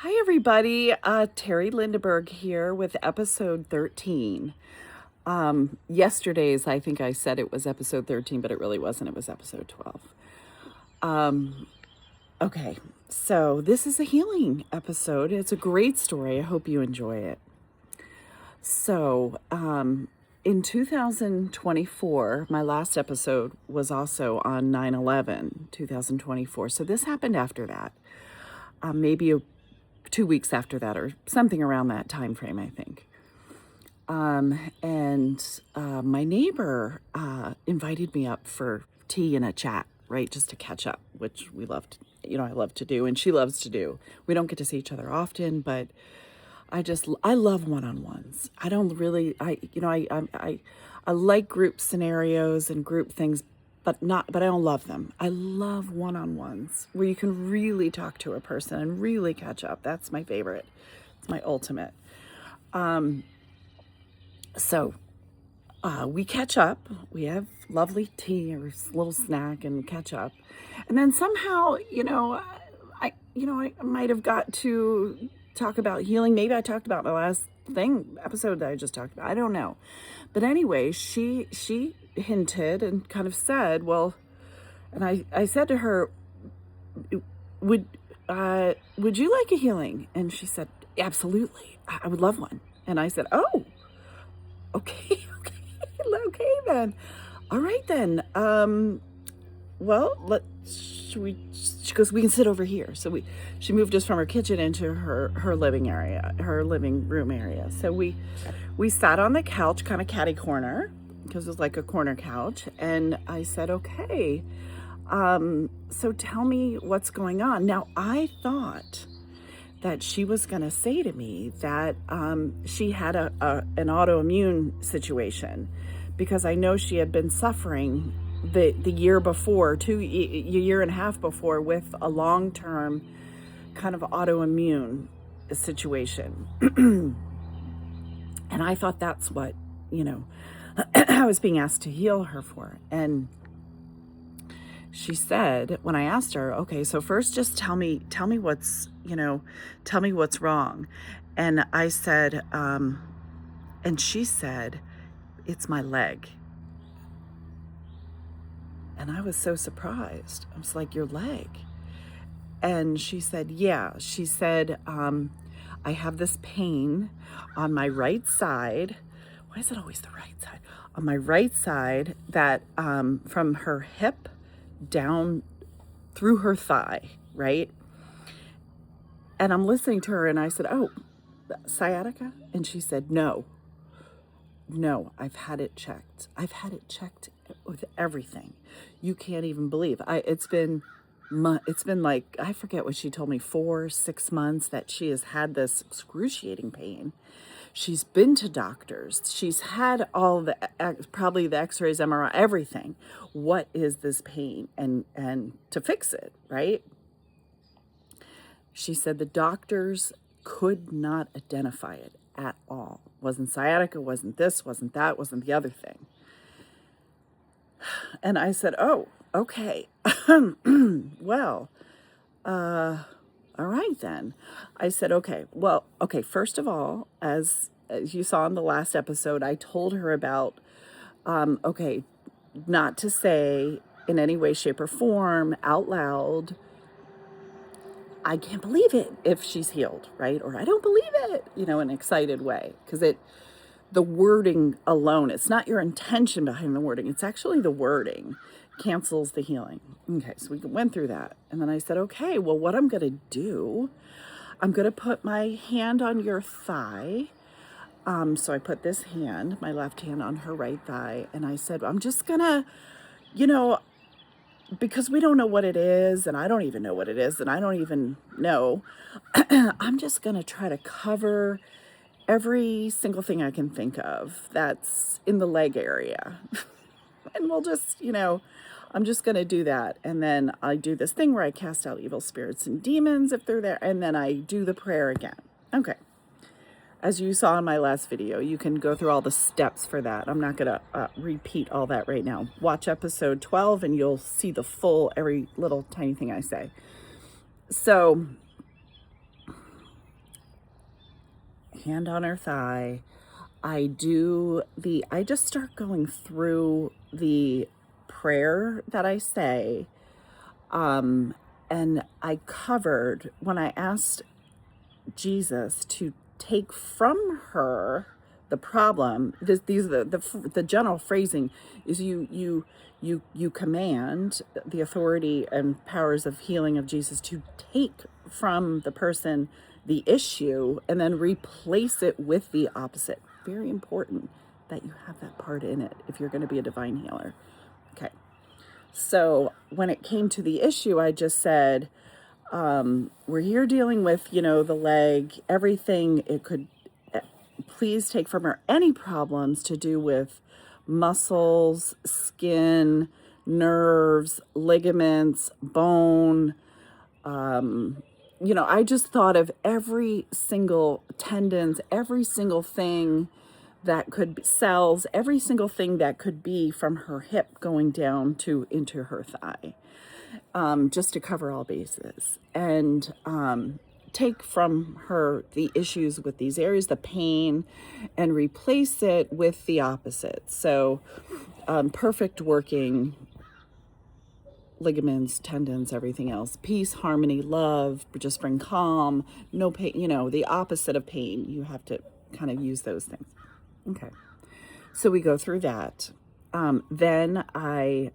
Hi, everybody. Terry Lindeberg here with episode 13. Yesterday's, I think I said it was episode 13, but it really wasn't. It was episode 12. Okay, so this is a healing episode. It's a great story. I hope you enjoy it. So, in 2024, my last episode was also on 9/11, 2024. So this happened after that. Maybe 2 weeks after that, or something around that time frame, I think. And my neighbor invited me up for tea and a chat, right? Just to catch up, which we loved, I love to do, and she loves to do. We don't get to see each other often, but I love one-on-ones. I don't really, I like group scenarios and group things, but I don't love them. I love one-on-ones where you can really talk to a person and really catch up. That's my favorite. It's my ultimate. So we catch up. We have lovely tea or a little snack and catch up. And then somehow, I might have got to talk about healing. Maybe I talked about my last episode that I just talked about. I don't know. But anyway, she hinted and kind of said, well, and I said to her, would you like a healing? And she said, absolutely. I would love one. And I said, oh, okay, okay then. All right then. Well, she goes, we can sit over here. So she moved us from her kitchen into her living area, her living room area. So we sat on the couch, kind of catty corner, because it was like a corner couch. And I said, okay, so tell me what's going on. Now, I thought that she was going to say to me that she had an autoimmune situation, because I know she had been suffering the year before, a year and a half before, with a long-term kind of autoimmune situation. And I thought that's what, I was being asked to heal her for. And she said, when I asked her, okay, so first just tell me what's, tell me what's wrong. And I said, and she said, it's my leg. And I was so surprised. I was like, your leg? And she said, yeah. She said, I have this pain on my right side. Why is it always the right side? On my right side, that from her hip down through her thigh, right? And I'm listening to her, and I said, oh, sciatica? And she said, no, I've had it checked. I've had it checked with everything. You can't even believe. It's been like, I forget what she told me, 4-6 months that she has had this excruciating pain. She's been to doctors. She's had all probably the x-rays, MRI, everything. What is this pain? And to fix it, right? She said the doctors could not identify it at all. Wasn't sciatica, wasn't this, wasn't that, wasn't the other thing. And I said, oh, okay. Well, all right then. I said, okay, first of all, as you saw in the last episode, I told her about, not to say in any way, shape, or form out loud, I can't believe it, if she's healed, right? Or I don't believe it, in an excited way. Because the wording alone, it's not your intention behind the wording. It's actually the wording cancels the healing. Okay, so we went through that. And then I said, okay, well, what I'm going to do, I'm going to put my hand on your thigh. So I put this hand, my left hand, on her right thigh. And I said, I'm just going to, because we don't know what it is, and I don't even know what it is, and I don't even know, I'm just going to try to cover every single thing I can think of that's in the leg area. And we'll just, I'm just going to do that. And then I do this thing where I cast out evil spirits and demons if they're there. And then I do the prayer again. Okay. As you saw in my last video, you can go through all the steps for that. I'm not going to repeat all that right now. Watch episode 12 and you'll see the full, every little tiny thing I say. So hand on her thigh. I just start going through the prayer that I say. And I covered when I asked Jesus to take from her the problem. These are the general phrasing is you command the authority and powers of healing of Jesus to take from the person the issue and then replace it with the opposite. Very important that you have that part in it if you're going to be a divine healer. Okay. So when it came to the issue, I just said, we're here dealing with, the leg, everything it could, please take from her any problems to do with muscles, skin, nerves, ligaments, bone. I just thought of every single tendons, every single thing that could be cells, every single thing that could be from her hip going down into her thigh, just to cover all bases and take from her the issues with these areas, the pain, and replace it with the opposite. So perfect working ligaments, tendons, everything else, peace, harmony, love, just bring calm, no pain, the opposite of pain. You have to kind of use those things. Okay. So we go through that. Then I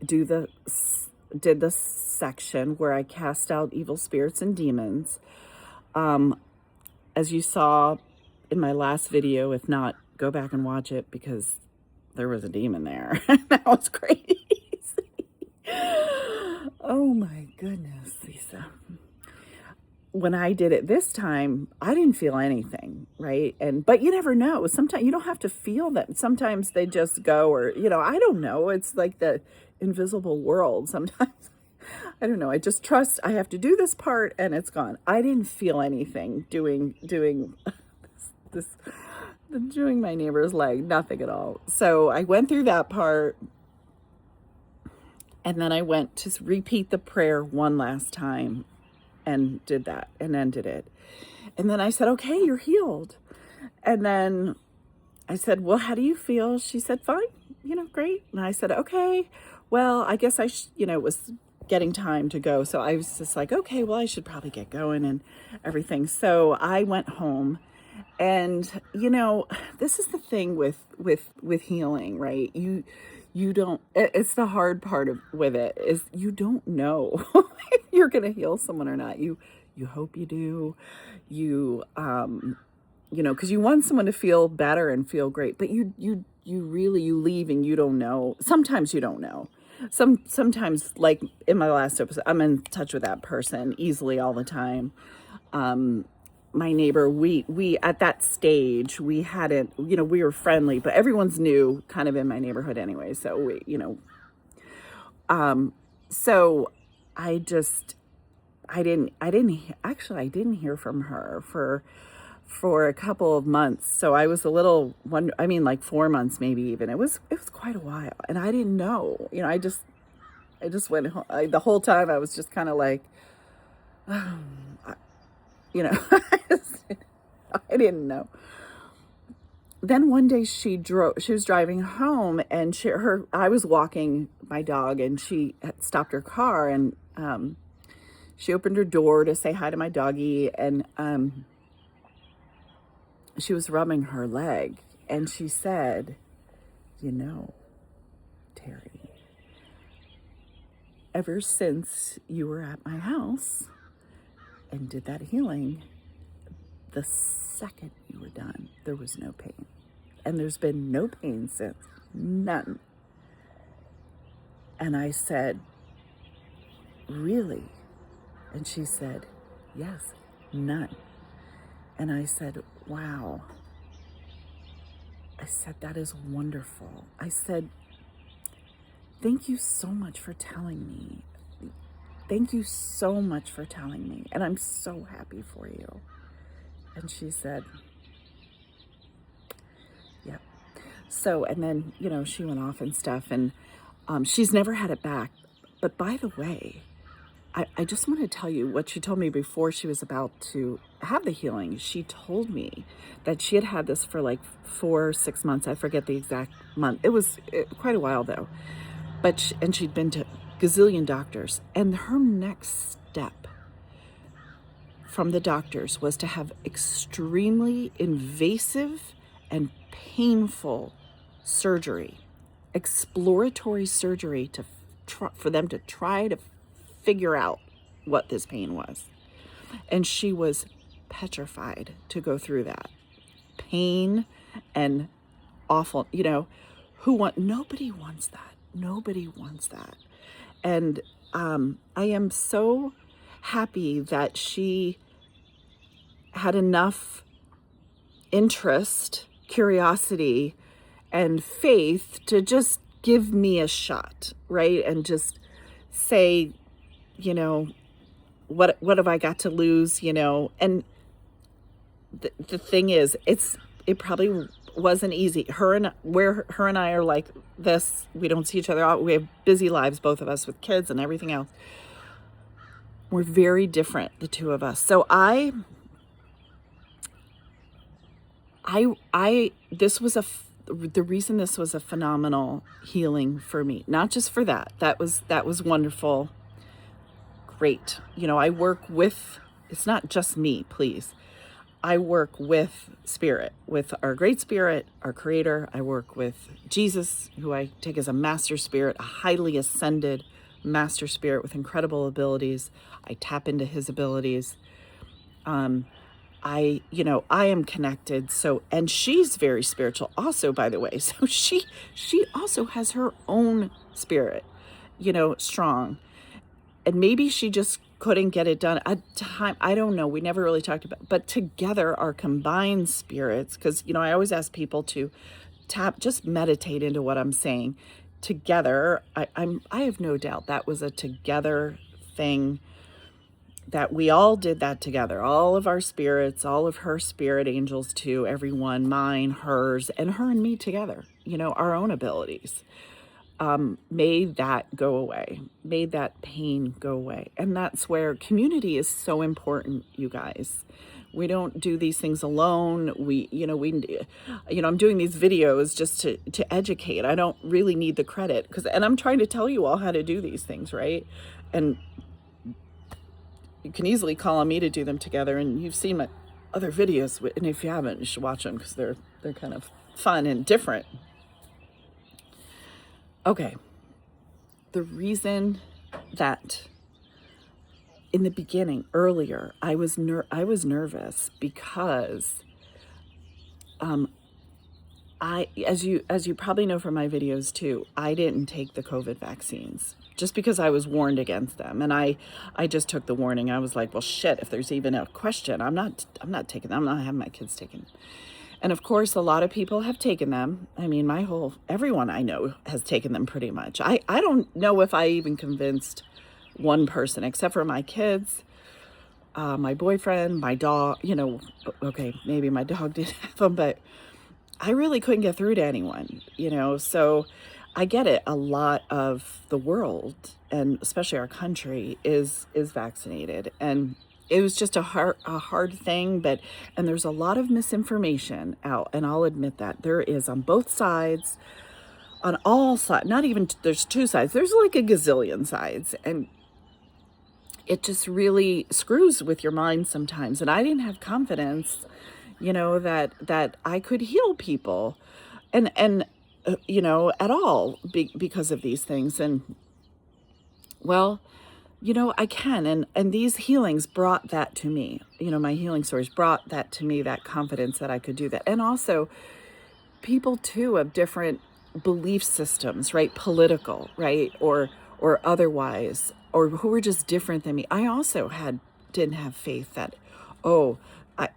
did the section where I cast out evil spirits and demons. As you saw in my last video, if not, go back and watch it because there was a demon there. That was crazy. Oh my goodness, Lisa. When I did it this time, I didn't feel anything, right? But you never know. Sometimes you don't have to feel that. Sometimes they just go, or, I don't know. It's like the invisible world. Sometimes, I don't know. I just trust I have to do this part and it's gone. I didn't feel anything doing this, doing my neighbor's leg, nothing at all. So I went through that part. And then I went to repeat the prayer one last time and did that and ended it. And then I said, okay, you're healed. And then I said, well, how do you feel? She said, fine, great. And I said, okay, well, I guess it was getting time to go. So I was just like, okay, well, I should probably get going and everything. So I went home. And, this is the thing with healing, right? You don't, it's the hard part with it is you don't know if you're going to heal someone or not. You hope you do, cause you want someone to feel better and feel great, but you leave and you don't know. Sometimes you don't know. Sometimes like in my last episode, I'm in touch with that person easily all the time. My neighbor, we at that stage, we hadn't, we were friendly, but everyone's new kind of in my neighborhood anyway. So so I didn't hear from her for a couple of months. So I was like 4 months, maybe even. It was quite a while. And I didn't know, I just went home. The whole time I was just kind of like, I didn't know. Then one day she was driving home and I was walking my dog and she had stopped her car and she opened her door to say hi to my doggie and she was rubbing her leg and she said, Terry, ever since you were at my house and did that healing, the second you were done, there was no pain. And there's been no pain since. None. And I said, really? And she said, yes, none. And I said, wow. I said, that is wonderful. I said, thank you so much for telling me. Thank you so much for telling me. And I'm so happy for you. And she said, yeah. So, and then, she went off and stuff and she's never had it back. But by the way, I just want to tell you what she told me before she was about to have the healing. She told me that she had had this for like 4 or 6 months. I forget the exact month. It was quite a while though. And she'd been to gazillion doctors. And her next step from the doctors was to have extremely invasive and painful surgery, exploratory surgery for them to try to figure out what this pain was. And she was petrified to go through that pain and awful, nobody wants that. Nobody wants that. And I am so happy that she had enough interest, curiosity, and faith to just give me a shot, right? And just say, what have I got to lose, And the thing is, it probably wasn't easy. Her and I are like this. We don't see each other out. We have busy lives, both of us, with kids and everything else. We're very different, the two of us. So the reason this was a phenomenal healing for me, not just for that was wonderful. Great. I work with, it's not just me, please. I work with spirit, with our great spirit, our creator. I work with Jesus, who I take as a master spirit, a highly ascended master spirit with incredible abilities. I tap into his abilities. I am connected. So, and she's very spiritual also, by the way. So she also has her own spirit, strong. And maybe she just couldn't get it done at time. I don't know. We never really talked about it. But together, our combined spirits, because, I always ask people to just meditate into what I'm saying. Together, I have no doubt that was a together thing, that we all did that together. All of our spirits, all of her spirit angels too, everyone, mine, hers, and her and me together, our own abilities. Made that go away, made that pain go away. And that's where community is so important, you guys. We don't do these things alone. I'm doing these videos just to educate. I don't really need the credit, and I'm trying to tell you all how to do these things, right? And you can easily call on me to do them together. And you've seen my other videos, and if you haven't, you should watch them, because they're kind of fun and different. Okay, the reason that in the beginning, earlier, I was nervous because as you probably know from my videos too, I didn't take the COVID vaccines just because I was warned against them, and I just took the warning. I was like, well, shit, if there's even a question, I'm not taking them. I'm not having my kids taken. And of course, a lot of people have taken them. I mean, everyone I know has taken them pretty much. I don't know if I even convinced one person, except for my kids, my boyfriend, my dog, okay, maybe my dog did have them, but I really couldn't get through to anyone, so I get it. A lot of the world, and especially our country, is vaccinated, and it was just a hard thing, and there's a lot of misinformation out, and I'll admit that there is on both sides, on all sides. Not even there's two sides. There's like a gazillion sides, and it just really screws with your mind sometimes. And I didn't have confidence, that I could heal people, and at all because of these things. And well, I can. And these healings brought that to me. My healing stories brought that to me, that confidence that I could do that. And also people too of different belief systems, right? Political, right? Or otherwise, or who were just different than me. I also didn't have faith that,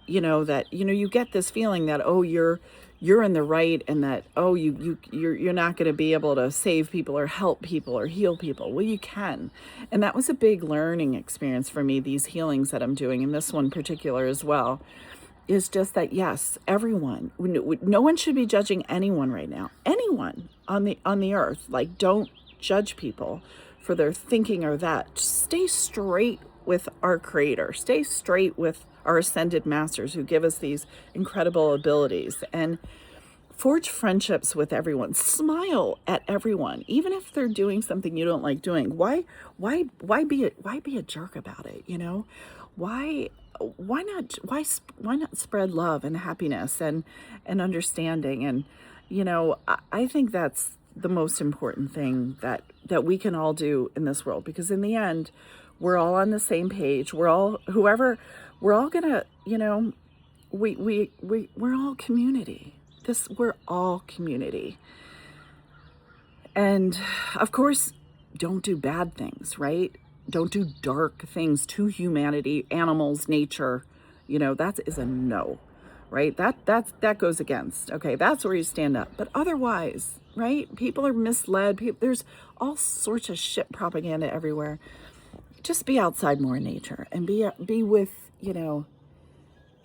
you get this feeling that, you're in the right, and that, you're not going to be able to save people or help people or heal people. Well, you can. And that was a big learning experience for me, these healings that I'm doing, and this one particular as well, is just that, yes, everyone, no one should be judging anyone right now. Anyone on the earth. Like, don't judge people for their thinking or that. Just stay straight with our Creator. Stay straight with our ascended masters who give us these incredible abilities, and forge friendships with everyone. Smile at everyone, even if they're doing something you don't like doing. Why be a jerk about it? You know, why why not spread love and happiness and understanding? And I think that's the most important thing that we can all do in this world, because in the end, we're all on the same page. We're all gonna, we're all community. We're all community. And of course, don't do bad things, right? Don't do dark things to humanity, animals, nature. That is a no, right? That goes against. Okay, that's where you stand up. But otherwise, right? People are misled. There's all sorts of shit propaganda everywhere. Just be outside more in nature and be with,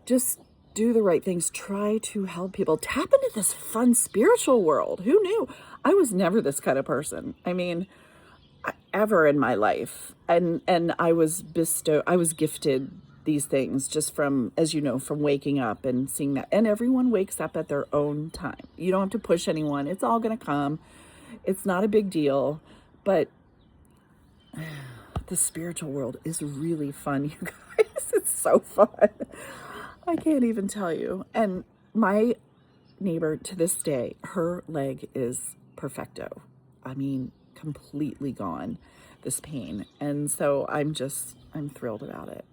just do the right things. Try to help people. Tap into this fun spiritual world. Who knew? I was never this kind of person. I mean, ever in my life. And I was gifted these things just from, as you know, from waking up and seeing that. And everyone wakes up at their own time. You don't have to push anyone. It's all going to come. It's not a big deal. But the spiritual world is really fun, you guys. It's so fun. I can't even tell you. And my neighbor, to this day, her leg is perfecto. I mean, completely gone, this pain. And so I'm thrilled about it.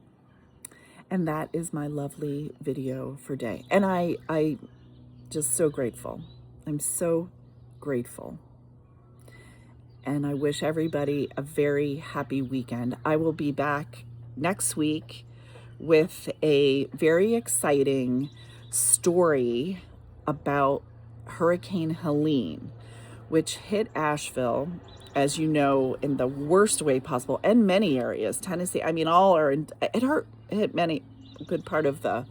And that is my lovely video for day. And I just so grateful. I'm so grateful. And I wish everybody a very happy weekend. I will be back next week with a very exciting story about Hurricane Helene, which hit Asheville, as you know, in the worst way possible, and many areas. Tennessee, I mean, it hit a good part of the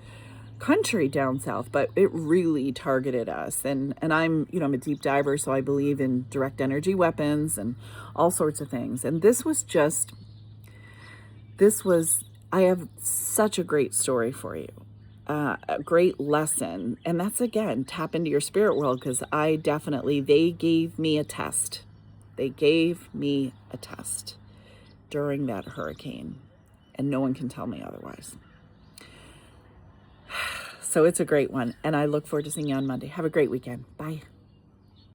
country down south, but it really targeted us. And I'm a deep diver, so I believe in direct energy weapons and all sorts of things. And I have such a great story for you, a great lesson. And that's, again, tap into your spirit world, because they gave me a test. They gave me a test during that hurricane, and no one can tell me otherwise. So it's a great one, and I look forward to seeing you on Monday. Have a great weekend. Bye.